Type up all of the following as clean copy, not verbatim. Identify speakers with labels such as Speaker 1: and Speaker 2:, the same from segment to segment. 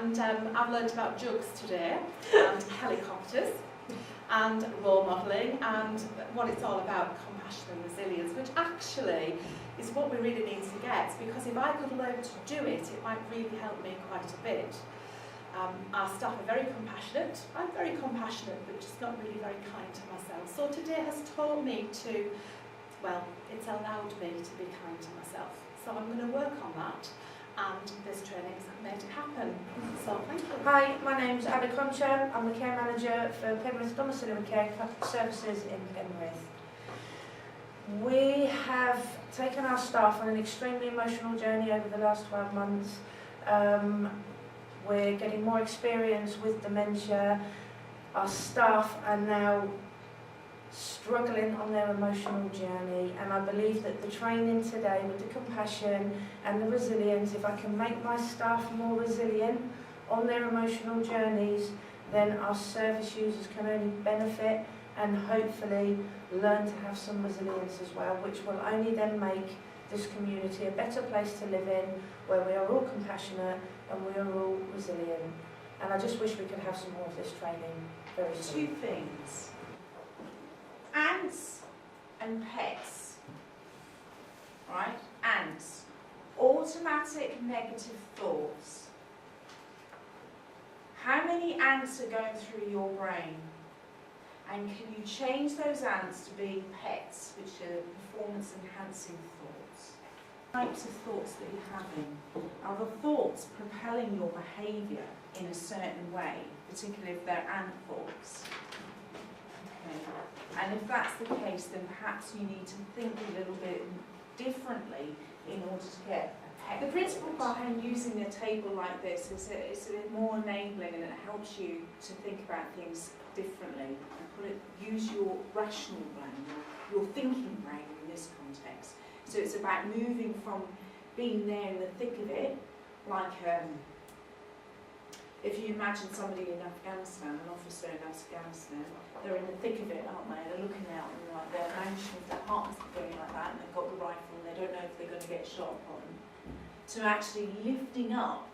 Speaker 1: And I've learned about jugs today, and helicopters, and role modelling, and what it's all about, compassion and resilience, which actually is what we really need to get, because if I could learn to do it, it might really help me quite a bit. Our staff are very compassionate. I'm very compassionate, but just not really very kind to myself. So today has taught me to, well, it's allowed me to be kind to myself. So I'm going to work on that, and this training has made it happen. So thank you.
Speaker 2: Hi, my name's Abby Concha. I'm the care manager for Penrith Domiciliary Care Services in Penrith. We have taken our staff on an extremely emotional journey over the last 12 months. We're getting more experience with dementia. Our staff are now struggling on their emotional journey, and I believe that the training today with the compassion and the resilience, if I can make my staff more resilient on their emotional journeys, then our service users can only benefit and hopefully learn to have some resilience as well, which will only then make this community a better place to live in, where we are all compassionate and we are all resilient. And I just wish we could have some more of this training very soon.
Speaker 3: Two things. Ants and pets, right? Ants. Automatic negative thoughts. How many ants are going through your brain? And can you change those ants to be pets, which are performance-enhancing thoughts? Types of thoughts that you're having. Are the thoughts propelling your behaviour in a certain way, particularly if they're ant thoughts? Okay. And if that's the case, then perhaps you need to think a little bit differently in order to get a pet. The principle behind using a table like this is that it's a bit more enabling, and it helps you to think about things differently and use your rational brain, your thinking brain in this context. So it's about moving from being there in the thick of it, like if you imagine somebody in Afghanistan, an officer in Afghanistan, they're in the thick of it, aren't they? They're looking out and like their emotions, their heart's going like that, and they've got the rifle and they don't know if they're going to get shot upon. To actually lifting up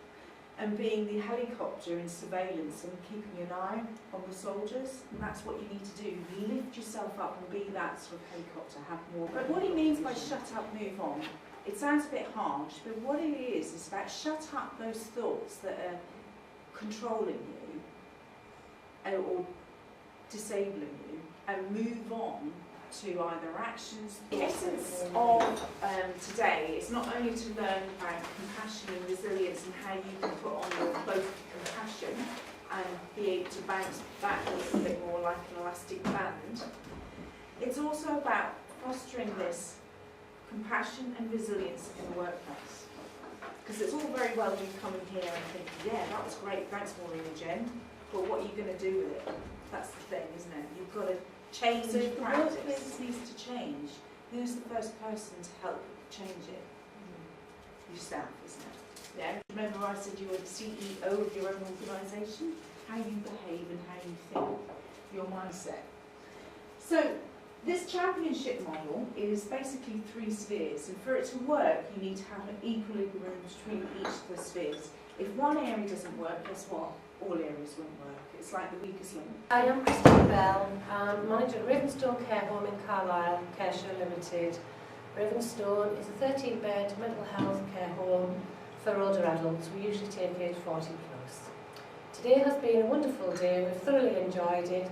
Speaker 3: and being the helicopter in surveillance and keeping an eye on the soldiers, and that's what you need to do. Lift yourself up and be that sort of helicopter, have more. But what he means by shut up, move on, it sounds a bit harsh, but what it is about shut up those thoughts that are controlling you or disabling you, and move on to either actions. The essence of today is not only to learn about compassion and resilience and how you can put on your cloak of compassion and be able to bounce back a little bit more like an elastic band. It's also about fostering this compassion and resilience in the workplace. Because it's all very well you coming here and thinking, yeah, that was great, thanks Maureen and Jen, but what are you going to do with it? That's the thing, isn't it? You've got to change. So if the workplace needs to change, who's the first person to help change it? Yourself, isn't it? Yeah. Remember I said you were the CEO of your own organisation? How you behave and how you think, your mindset. So this championship model is basically 3 spheres, and for it to work you need to have an equilibrium between each of the spheres. If one area doesn't work, guess what? All areas won't work. It's like the weakest link.
Speaker 4: Hi, I'm Christine Bell. I'm manager at Ravenstone Care Home in Carlisle, Careshare Limited. Ravenstone is a 13-bed mental health care home for older adults. We usually take age 40 plus. Today has been a wonderful day. We've thoroughly enjoyed it.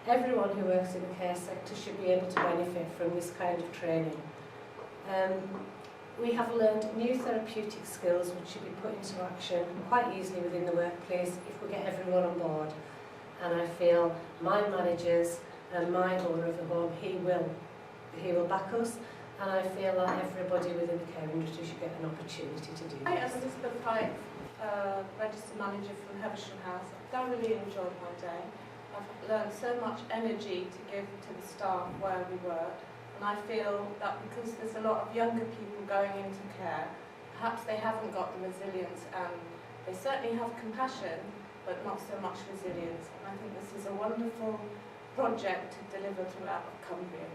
Speaker 4: Everyone who works in the care sector should be able to benefit from this kind of training. We have learned new therapeutic skills which should be put into action quite easily within the workplace if we get everyone on board. And I feel my managers and my owner of the home, he will back us, and I feel like everybody within the care industry should get an opportunity to do
Speaker 5: Hi,
Speaker 4: this.
Speaker 5: I'm Elizabeth Pike, registered manager from Heversham House. I've thoroughly enjoyed my day. I've learned so much energy to give to the staff where we work. And I feel that because there's a lot of younger people going into care, perhaps they haven't got the resilience, and they certainly have compassion, but not so much resilience. And I think this is a wonderful project to deliver throughout Cumbria.